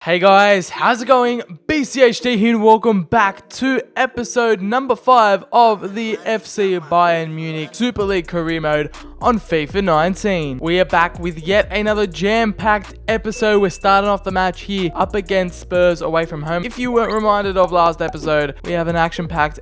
Hey guys, how's it going? BCHD here and welcome back to episode number 5 of the FC Bayern Munich Super League career mode on FIFA 19. We are back with yet another jam-packed episode. We're starting off the match here up against Spurs away from home. If you weren't reminded of last episode, we have an action-packed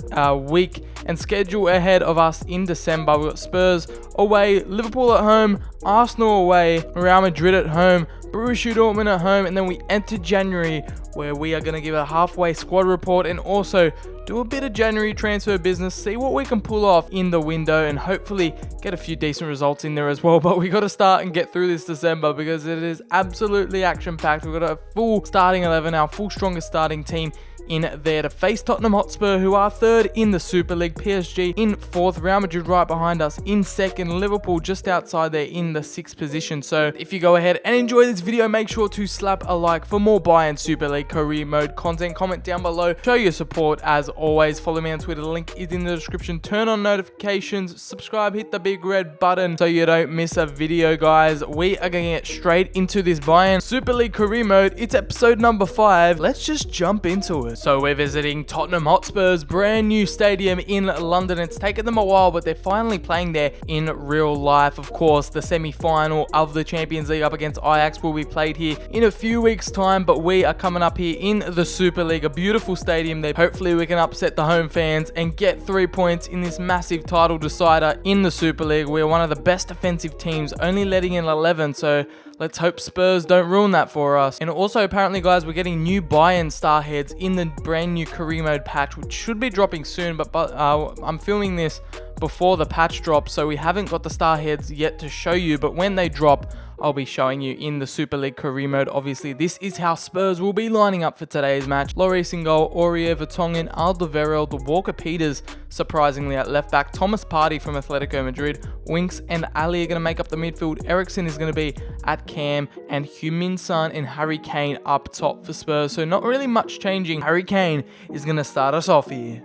week and schedule ahead of us in December. We've got Spurs away, Liverpool at home, Arsenal away, Real Madrid at home, Borussia Dortmund at home, and then we enter January where we are going to give a halfway squad report and also do a bit of January transfer business, see what we can pull off in the window and hopefully get a few decent results in there as well. But we got to start and get through this December because it is absolutely action-packed. We've got a full starting 11, our full strongest starting team in there to face Tottenham Hotspur, who are third in the Super League, PSG in fourth, Real Madrid right behind us in second, Liverpool just outside there in the 6th position. So if you go ahead and enjoy this video, make sure to slap a like for more Bayern Super League career mode content. Comment down below, show your support as always. Follow me on Twitter, the link is in the description. Turn on notifications, subscribe, hit the big red button so you don't miss a video, guys. We are going to get straight into this Bayern Super League career mode. It's episode number 5. Let's just jump into it. So we're visiting Tottenham Hotspur's brand new stadium in London. It's taken them a while, but they're finally playing there in real life. Of course, the semi-final of the Champions League up against Ajax will be played here in a few weeks' time, but we are coming up here in the Super League, a beautiful stadium there. Hopefully we can upset the home fans and get 3 points in this massive title decider in the Super League. We're one of the best defensive teams, only letting in 11, so let's hope Spurs don't ruin that for us. And also, apparently, guys, we're getting new Bayern Starheads in the brand new career mode patch, which should be dropping soon, but I'm filming this before the patch drops, so we haven't got the Starheads yet to show you, but when they drop, I'll be showing you in the Super League career mode. Obviously, this is how Spurs will be lining up for today's match. Lloris in goal, Aurier, Vertonghen, Alderweireld, Walker-Peters, surprisingly at left back, Thomas Partey from Atletico Madrid, Winks and Ali are going to make up the midfield. Eriksen is going to be at cam, and Heung-min Son and Harry Kane up top for Spurs. So not really much changing. Harry Kane is going to start us off here.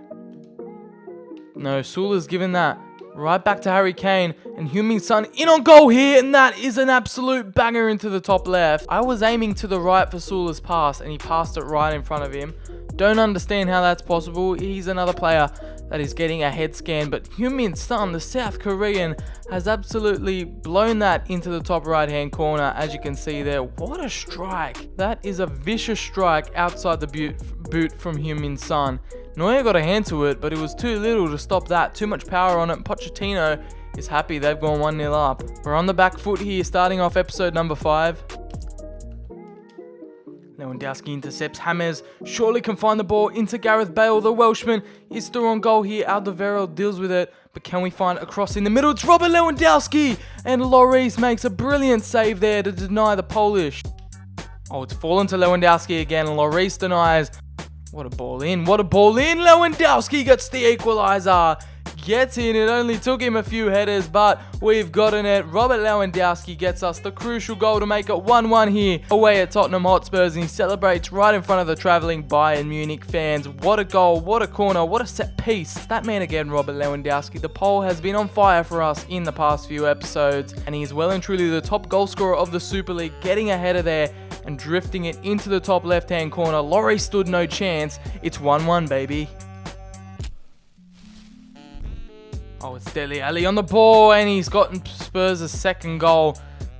No, Sula's given that right back to Harry Kane, and Heung-min Son in on goal here, and that is an absolute banger into the top left. I was aiming to the right for Sula's pass, and he passed it right in front of him. Don't understand how that's possible. He's another player that is getting a head scan, but Heung-min Son, the South Korean, has absolutely blown that into the top right-hand corner, as you can see there. What a strike. That is a vicious strike outside the boot from Heung-min Son. Neuer got a hand to it, but it was too little to stop that. Too much power on it. Pochettino is happy they've gone 1-0 up. We're on the back foot here, starting off episode number 5. Lewandowski intercepts James, surely can find the ball into Gareth Bale. The Welshman is still on goal here. Alderweireld deals with it, but can we find a cross in the middle? It's Robert Lewandowski, and Lloris makes a brilliant save there to deny the Polish. Oh, it's fallen to Lewandowski again, and Lloris denies. What a ball in, what a ball in. Lewandowski gets the equalizer. Gets in. It only took him a few headers, but we've gotten it. Robert Lewandowski gets us the crucial goal to make it 1-1 here away at Tottenham Hotspurs, and he celebrates right in front of the travelling Bayern Munich fans. What a goal, what a corner, what a set piece. That man again, Robert Lewandowski. The Pole has been on fire for us in the past few episodes, and he's well and truly the top goal scorer of the Super League, getting ahead of there and drifting it into the top left-hand corner. Lloris stood no chance. It's 1-1, baby. Oh, it's Dele Alli on the ball, and he's gotten Spurs a second goal.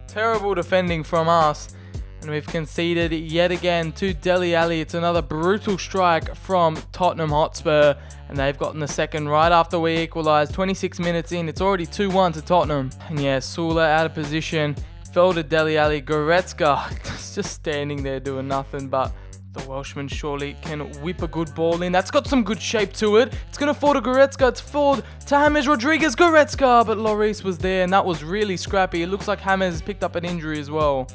Terrible defending from us, and we've conceded yet again to Dele Alli. It's another brutal strike from Tottenham Hotspur, and they've gotten the second right after we equalised. 26 minutes in, it's already 2-1 to Tottenham. And yeah, Sula out of position, fell to Dele Alli. Goretzka just standing there doing nothing, but the Welshman surely can whip a good ball in. That's got some good shape to it. It's going to fall to Goretzka. It's forward to James Rodriguez. Goretzka, but Lloris was there, and that was really scrappy. It looks like James has picked up an injury as well.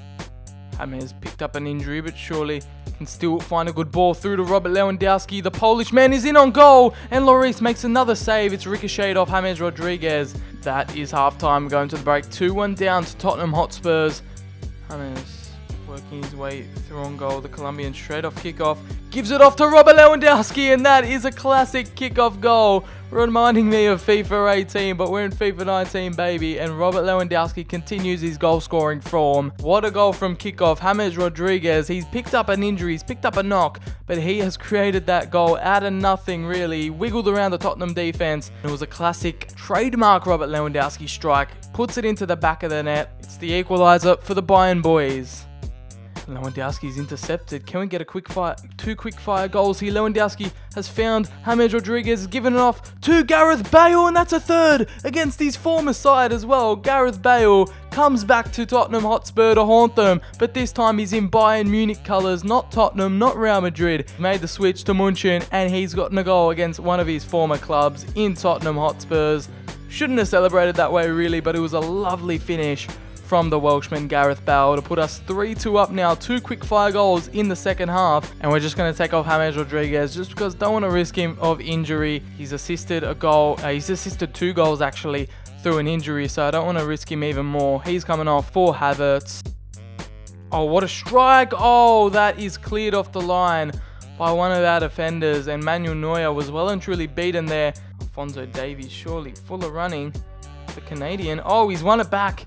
James picked up an injury, but surely can still find a good ball through to Robert Lewandowski. The Polish man is in on goal, and Lloris makes another save. It's ricocheted off James Rodriguez. That is halftime. Going to the break. 2-1 down to Tottenham Hotspurs. James Working his way through on goal. The Colombian straight off kickoff. Gives it off to Robert Lewandowski, and that is a classic kickoff goal. Reminding me of FIFA 18, but we're in FIFA 19, baby. And Robert Lewandowski continues his goal scoring form. What a goal from kickoff. James Rodriguez, he's picked up an injury, he's picked up a knock, but he has created that goal out of nothing, really. He wiggled around the Tottenham defense. It was a classic trademark Robert Lewandowski strike. Puts it into the back of the net. It's the equalizer for the Bayern boys. Lewandowski's intercepted. Can we get a quick fire? 2 quick fire goals here. Lewandowski has found James Rodriguez, given it off to Gareth Bale, and that's a third against his former side as well. Gareth Bale comes back to Tottenham Hotspur to haunt them, but this time he's in Bayern Munich colours, not Tottenham, not Real Madrid. He made the switch to Munchen, and he's gotten a goal against one of his former clubs in Tottenham Hotspurs. Shouldn't have celebrated that way, really, but it was a lovely finish from the Welshman Gareth Bale to put us 3-2 up now. 2 quick fire goals in the second half, and we're just going to take off James Rodriguez just because don't want to risk him of injury. He's assisted a goal. He's assisted 2 goals actually through an injury, so I don't want to risk him even more. He's coming off for Havertz. Oh, what a strike. Oh, that is cleared off the line by one of our defenders, and Manuel Neuer was well and truly beaten there. Alphonso Davies surely full of running. The Canadian. Oh, he's won it back.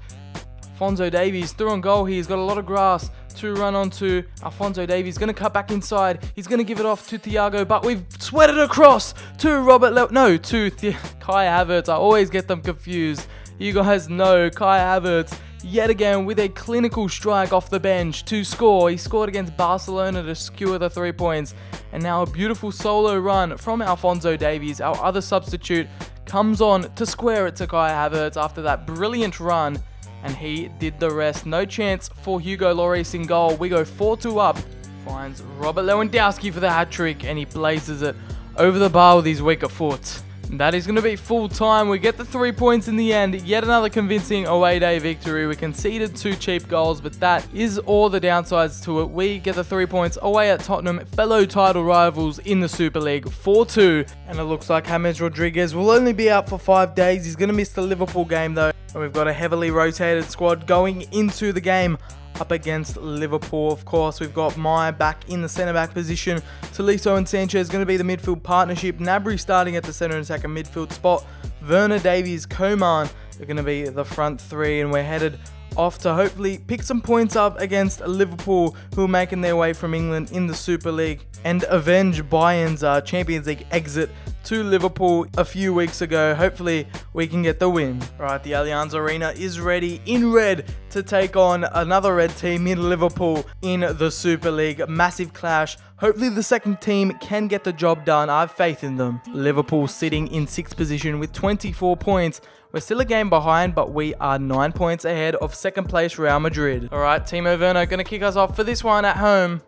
Alphonso Davies through on goal here. He's got a lot of grass to run onto. Alphonso Davies going to cut back inside. He's going to give it off to Thiago, but we've sweated across to Kai Havertz. I always get them confused. You guys know Kai Havertz yet again with a clinical strike off the bench to score. He scored against Barcelona to secure the 3 points. And now a beautiful solo run from Alphonso Davies, our other substitute, comes on to square it to Kai Havertz after that brilliant run. And he did the rest. No chance for Hugo Lloris in goal. We go 4-2 up. Finds Robert Lewandowski for the hat-trick, and he blazes it over the bar with his weaker foot. That is going to be full time. We get the 3 points in the end. Yet another convincing away day victory. We conceded 2 cheap goals, but that is all the downsides to it. We get the 3 points away at Tottenham, fellow title rivals in the Super League, 4-2. And it looks like James Rodriguez will only be out for 5 days. He's going to miss the Liverpool game though. And we've got a heavily rotated squad going into the game up against Liverpool. Of course, we've got Maya back in the centre-back position. Tolisso and Sanchez going to be the midfield partnership. Gnabry starting at the centre and second midfield spot. Werner, Davies, Coman are going to be the front 3. And we're headed off to hopefully pick some points up against Liverpool, who are making their way from England in the Super League, and avenge Bayern's Champions League exit to Liverpool a few weeks ago. Hopefully we can get the win. Alright, the Allianz Arena is ready in red to take on another red team in Liverpool in the Super League. Massive clash. Hopefully the second team can get the job done. I have faith in them. Liverpool sitting in 6th position with 24 points. We're still a game behind, but we are 9 points ahead of second place Real Madrid. Alright, Timo Werner going to kick us off for this one at home.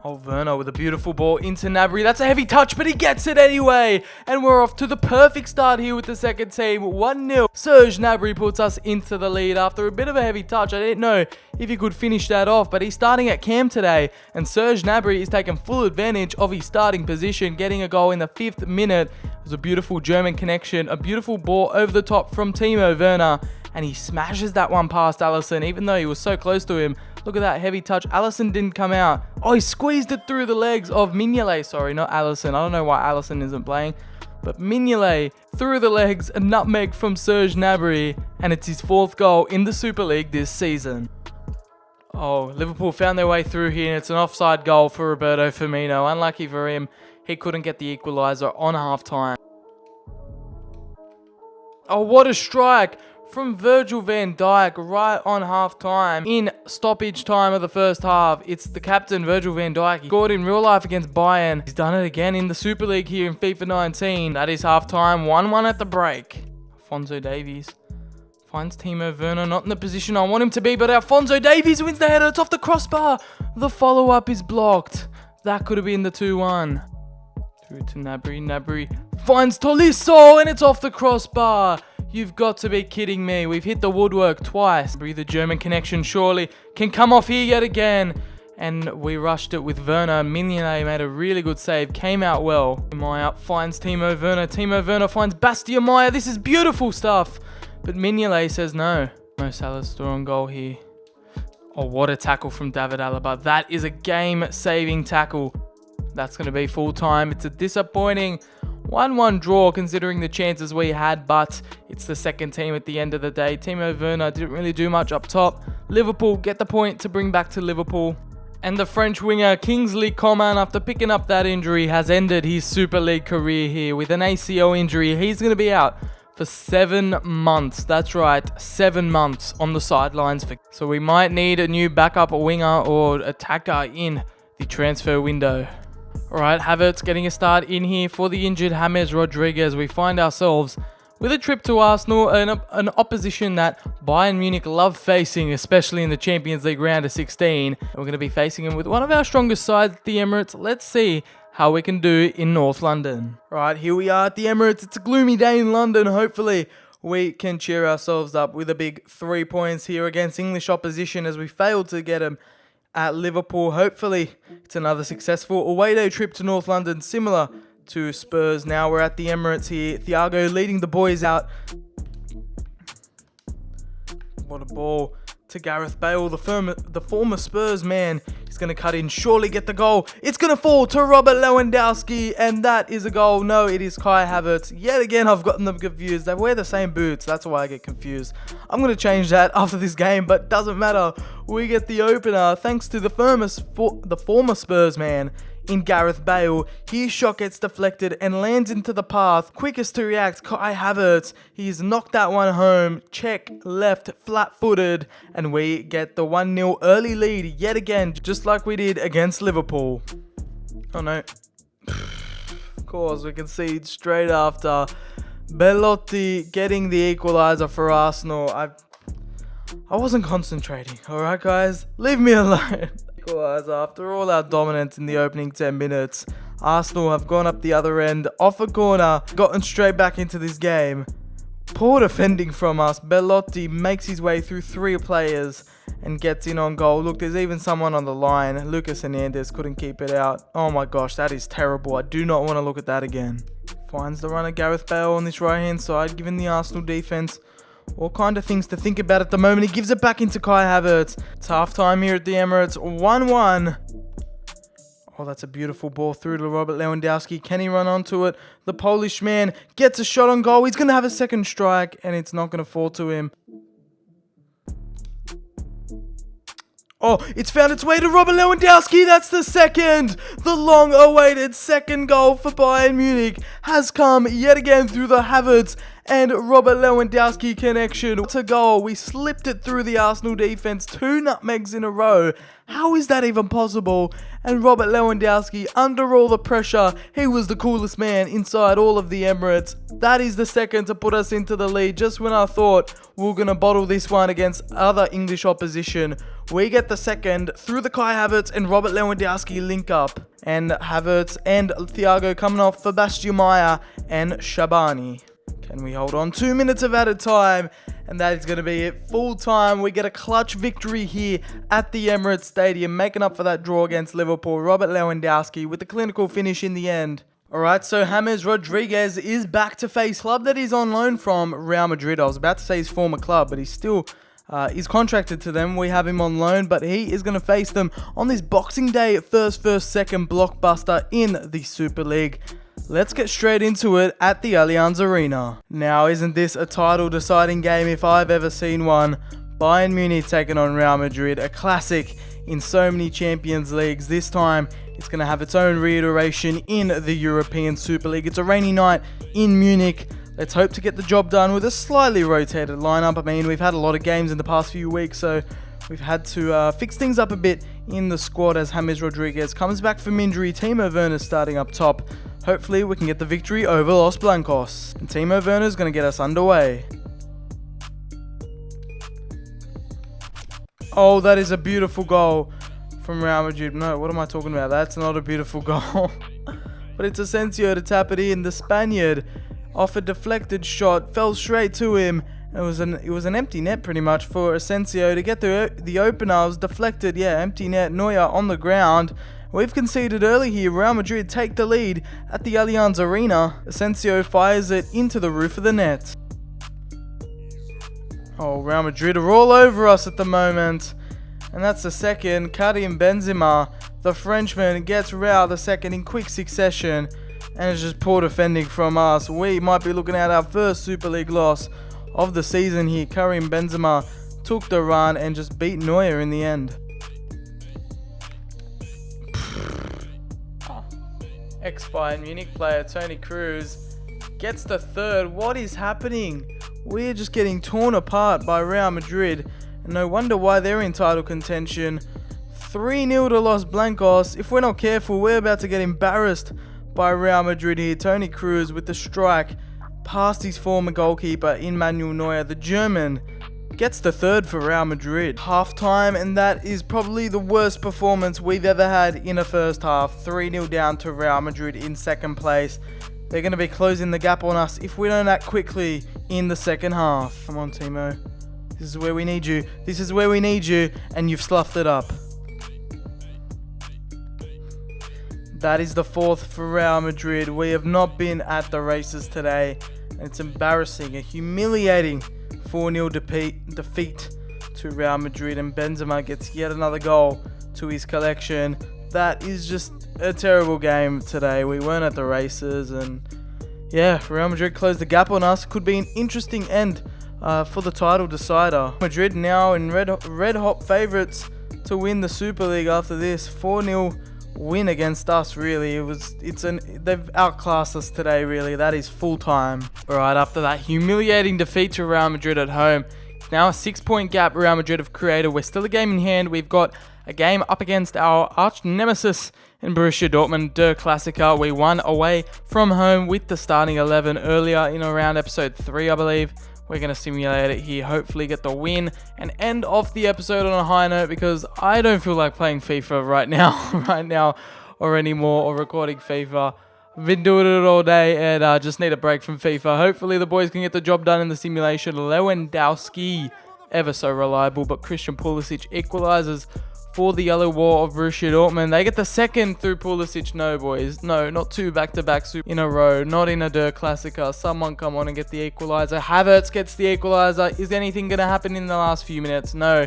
Oh, Werner with a beautiful ball into Gnabry. That's a heavy touch, but he gets it anyway. And we're off to the perfect start here with the second team. 1-0. Serge Gnabry puts us into the lead after a bit of a heavy touch. I didn't know if he could finish that off, but he's starting at cam today. And Serge Gnabry is taking full advantage of his starting position, getting a goal in the 5th minute. It was a beautiful German connection. A beautiful ball over the top from Timo Werner. And he smashes that one past Alisson, even though he was so close to him. Look at that heavy touch. Alisson didn't come out. Oh, he squeezed it through the legs of Mignolet. Sorry, not Alisson. I don't know why Alisson isn't playing. But Mignolet through the legs, a nutmeg from Serge Gnabry. And it's his 4th goal in the Super League this season. Oh, Liverpool found their way through here, and it's an offside goal for Roberto Firmino. Unlucky for him, he couldn't get the equaliser on half-time. Oh, what a strike from Virgil van Dijk right on half-time. In stoppage time of the first half, it's the captain, Virgil van Dijk. He scored in real life against Bayern. He's done it again in the Super League here in FIFA 19. That is half-time, 1-1 at the break. Alphonso Davies finds Timo Werner, not in the position I want him to be, but Alphonso Davies wins the header. It's off the crossbar. The follow-up is blocked. That could have been the 2-1. Through to Gnabry. Gnabry finds Tolisso, and it's off the crossbar. You've got to be kidding me. We've hit the woodwork twice. The German connection surely can come off here yet again. And we rushed it with Werner. Mignolet made a really good save. Came out well. Maya finds Timo Werner. Timo Werner finds Bastian Maya. This is beautiful stuff. But Mignolet says no. Mo Salah's still on goal here. Oh, what a tackle from David Alaba. That is a game-saving tackle. That's going to be full time. It's a disappointing 1-1 draw considering the chances we had, but it's the second team at the end of the day. Timo Werner didn't really do much up top. Liverpool get the point to bring back to Liverpool. And the French winger Kingsley Coman, after picking up that injury, has ended his Super League career here with an ACL injury. He's going to be out for 7 months. That's right, 7 months on the sidelines. So we might need a new backup winger or attacker in the transfer window. Alright, Havertz getting a start in here for the injured James Rodriguez. We find ourselves with a trip to Arsenal, an opposition that Bayern Munich love facing, especially in the Champions League round of 16. And we're going to be facing him with one of our strongest sides at the Emirates. Let's see how we can do in North London. Right, here we are at the Emirates. It's a gloomy day in London. Hopefully we can cheer ourselves up with a big 3 points here against English opposition as we failed to get them at Liverpool. Hopefully it's another successful away day trip to North London, similar to Spurs. Now we're at the Emirates here. Thiago leading the boys out. What a ball to Gareth Bale, the former Spurs man. He's going to cut in, surely get the goal. It's going to fall to Robert Lewandowski, and that is a goal. No, it is Kai Havertz. Yet again, I've gotten them confused. They wear the same boots. That's why I get confused. I'm going to change that after this game, but doesn't matter. We get the opener thanks to the former Spurs man in Gareth Bale. His shot gets deflected and lands into the path. Quickest to react, Kai Havertz. He's knocked that one home. Check left, flat-footed, and we get the 1-0 early lead yet again, just like we did against Liverpool. Oh no. Of course, we concede straight after. Belotti getting the equaliser for Arsenal. I wasn't concentrating, alright guys? Leave me alone. After all our dominance in the opening 10 minutes, Arsenal have gone up the other end, off a corner, gotten straight back into this game. Poor defending from us. Belotti makes his way through 3 players and gets in on goal. Look, there's even someone on the line. Lucas Hernandez couldn't keep it out. Oh my gosh, that is terrible. I do not want to look at that again. Finds the runner Gareth Bale on this right-hand side, giving the Arsenal defense all kind of things to think about at the moment. He gives it back into Kai Havertz. It's half time here at the Emirates. 1-1. Oh, that's a beautiful ball through to Robert Lewandowski. Can he run onto it? The Polish man gets a shot on goal. He's going to have a second strike, and it's not going to fall to him. Oh, it's found its way to Robert Lewandowski. That's the second. The long-awaited second goal for Bayern Munich has come yet again through the Havertz and Robert Lewandowski connection. To goal. We slipped it through the Arsenal defense. 2 nutmegs in a row. How is that even possible? And Robert Lewandowski, under all the pressure, he was the coolest man inside all of the Emirates. That is the second to put us into the lead. Just when I thought we were going to bottle this one against other English opposition, we get the second through the Kai Havertz and Robert Lewandowski link up. And Havertz and Thiago coming off for Bastiumaya and Shabani. Can we hold on? 2 minutes of added time, and that is going to be it. Full time. We get a clutch victory here at the Emirates Stadium, making up for that draw against Liverpool. Robert Lewandowski with the clinical finish in the end. Alright, so James Rodriguez is back to face club that he's on loan from Real Madrid. I was about to say his former club, but he's still is contracted to them. We have him on loan, but he is going to face them on this Boxing Day first, second blockbuster in the Super League. Let's get straight into it at the Allianz Arena. Now, isn't this a title deciding game if I've ever seen one? Bayern Munich taking on Real Madrid, a classic in so many Champions Leagues. This time, it's going to have its own reiteration in the European Super League. It's a rainy night in Munich. Let's hope to get the job done with a slightly rotated lineup. I mean, we've had a lot of games in the past few weeks, so we've had to fix things up a bit in the squad as James Rodriguez comes back from injury. Timo Werner starting up top. Hopefully, we can get the victory over Los Blancos. And Timo Werner is going to get us underway. Oh, that is a beautiful goal from Real Madrid. No, what am I talking about? That's not a beautiful goal. But it's Asensio to tap it in. The Spaniard off a deflected shot, fell straight to him. It was an empty net pretty much for Asensio to get the opener. It was deflected. Yeah, empty net. Neuer on the ground. We've conceded early here. Real Madrid take the lead at the Allianz Arena. Asensio fires it into the roof of the net. Oh, Real Madrid are all over us at the moment. And that's the second. Karim Benzema, the Frenchman, gets Real the second in quick succession. And it's just poor defending from us. We might be looking at our first Super League loss of the season here. Karim Benzema took the run and just beat Neuer in the end. Ex-Bayern Munich player Toni Kroos gets the third. What is happening? We're just getting torn apart by Real Madrid. And no wonder why they're in title contention. 3-0 to Los Blancos. If we're not careful, we're about to get embarrassed by Real Madrid here. Toni Kroos with the strike past his former goalkeeper, Manuel Neuer. The German gets the third for Real Madrid. Half-time, and that is probably the worst performance we've ever had in a first half. 3-0 down to Real Madrid in second place. They're going to be closing the gap on us if we don't act quickly in the second half. Come on, Timo. This is where we need you. This is where we need you, and you've sloughed it up. That is the fourth for Real Madrid. We have not been at the races today. And it's embarrassing, a humiliating 4-0 defeat to Real Madrid. And Benzema gets yet another goal to his collection. That is just a terrible game today. We weren't at the races. And yeah, Real Madrid closed the gap on us. Could be an interesting end for the title decider. Madrid now in red hot favourites to win the Super League after this 4-0 win against us. Really, they've outclassed us today. Really, that is full time. Right after that humiliating defeat to Real Madrid at home, it's now a 6-point gap Real Madrid have created. We're still a game in hand. We've got a game up against our arch nemesis in Borussia Dortmund, Der Klassiker. We won away from home with the starting 11 earlier in around episode 3, I believe. We're going to simulate it here, hopefully get the win, and end off the episode on a high note, because I don't feel like playing FIFA right now or anymore, or recording FIFA. I've been doing it all day, and I just need a break from FIFA. Hopefully the boys can get the job done in the simulation. Lewandowski, ever so reliable, but Christian Pulisic equalizes for the Yellow War of Borussia Dortmund. They get the second through Pulisic. No, boys. No, not two back-to-back in a row. Not in a Der Klassiker. Someone come on and get the equalizer. Havertz gets the equalizer. Is anything going to happen in the last few minutes? No.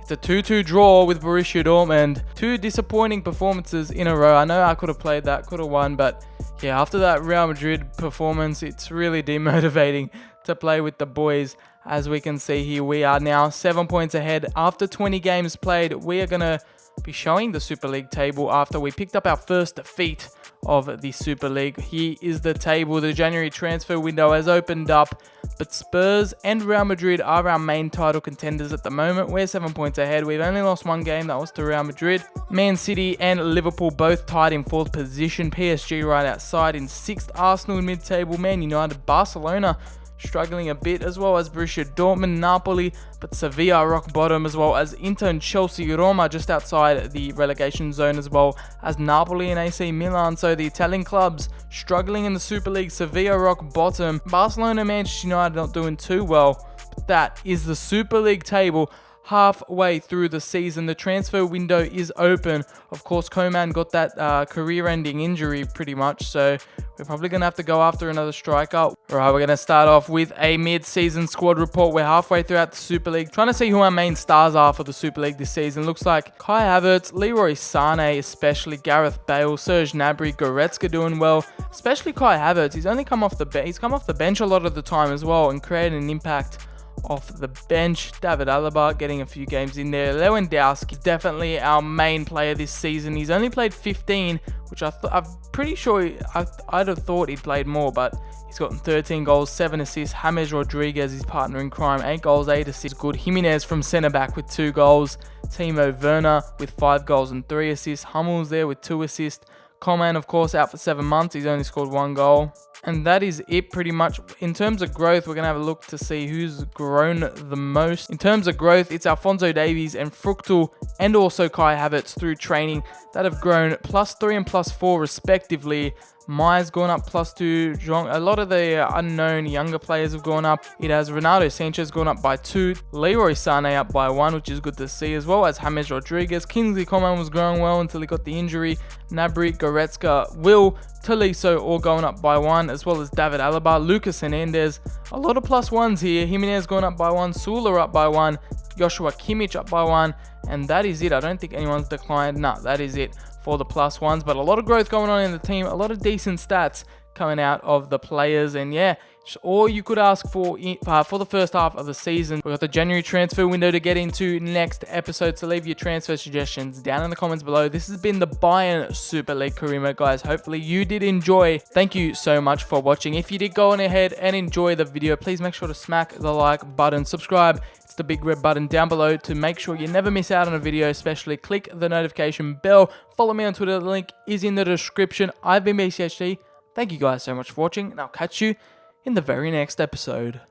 It's a 2-2 draw with Borussia Dortmund. Two disappointing performances in a row. I know I could have played that, could have won, but yeah, after that Real Madrid performance, it's really demotivating to play with the boys. As we can see here, we are now 7 points ahead. After 20 games played, we are going to be showing the Super League table after we picked up our first defeat of the Super League. Here is the table. The January transfer window has opened up, but Spurs and Real Madrid are our main title contenders at the moment. We're 7 points ahead. We've only lost one game. That was to Real Madrid. Man City and Liverpool both tied in 4th position. PSG right outside in 6th. Arsenal in mid-table. Man United, Barcelona struggling a bit, as well as Borussia Dortmund, Napoli, but Sevilla rock bottom, as well as Inter and Chelsea, Roma just outside the relegation zone, as well as Napoli and AC Milan. So the Italian clubs struggling in the Super League. Sevilla rock bottom. Barcelona and Manchester United not doing too well. But that is the Super League table. Halfway through the season, the transfer window is open. Of course, Coman got that career-ending injury pretty much, so we're probably going to have to go after another striker. All right, we're going to start off with a mid-season squad report. We're halfway throughout the Super League, trying to see who our main stars are for the Super League this season. Looks like Kai Havertz, Leroy Sané, especially Gareth Bale, Serge Gnabry, Goretzka doing well, especially Kai Havertz. He's only come off the bench a lot of the time as well, and created an impact off the bench. David Alaba getting a few games in there. Lewandowski is definitely our main player this season. He's only played 15, which I'm pretty sure I'd have thought he'd played more, but he's gotten 13 goals, 7 assists. James Rodriguez, his partner in crime, 8 goals, 8 assists. Good. Jimenez from centre back with 2 goals. Timo Werner with 5 goals and 3 assists. Hummels there with 2 assists. Coman, of course, out for 7 months. He's only scored 1 goal. And that is it pretty much. In terms of growth, we're going to have a look to see who's grown the most. In terms of growth, it's Alphonso Davies and Fruchtel and also Kai Havertz through training that have grown +3 and +4 respectively. Maya's gone up +2. A lot of the unknown younger players have gone up. It has Ronaldo Sanchez gone up by 2. Leroy Sané up by 1, which is good to see, as well as James Rodriguez. Kingsley Coman was growing well until he got the injury. Gnabry, Goretzka, Will Tolisso all going up by 1, as well as David Alaba, Lucas Hernandez. A lot of +1s here. Jimenez going up by 1, Sula up by 1, Joshua Kimmich up by 1, and that is it. I don't think anyone's declined. No, that is it for the +1s, but a lot of growth going on in the team, a lot of decent stats coming out of the players, and yeah, all you could ask for the first half of the season. We've got the January transfer window to get into next episode, so leave your transfer suggestions down in the comments below. This has been the Bayern Super League career mode, guys. Hopefully you did enjoy. Thank you so much for watching. If you did go on ahead and enjoy the video, please make sure to smack the like button, subscribe. It's the big red button down below to make sure you never miss out on a video, especially click the notification bell. Follow me on Twitter, the link is in the description. I've been BCHD. Thank you guys so much for watching, and I'll catch you in the very next episode.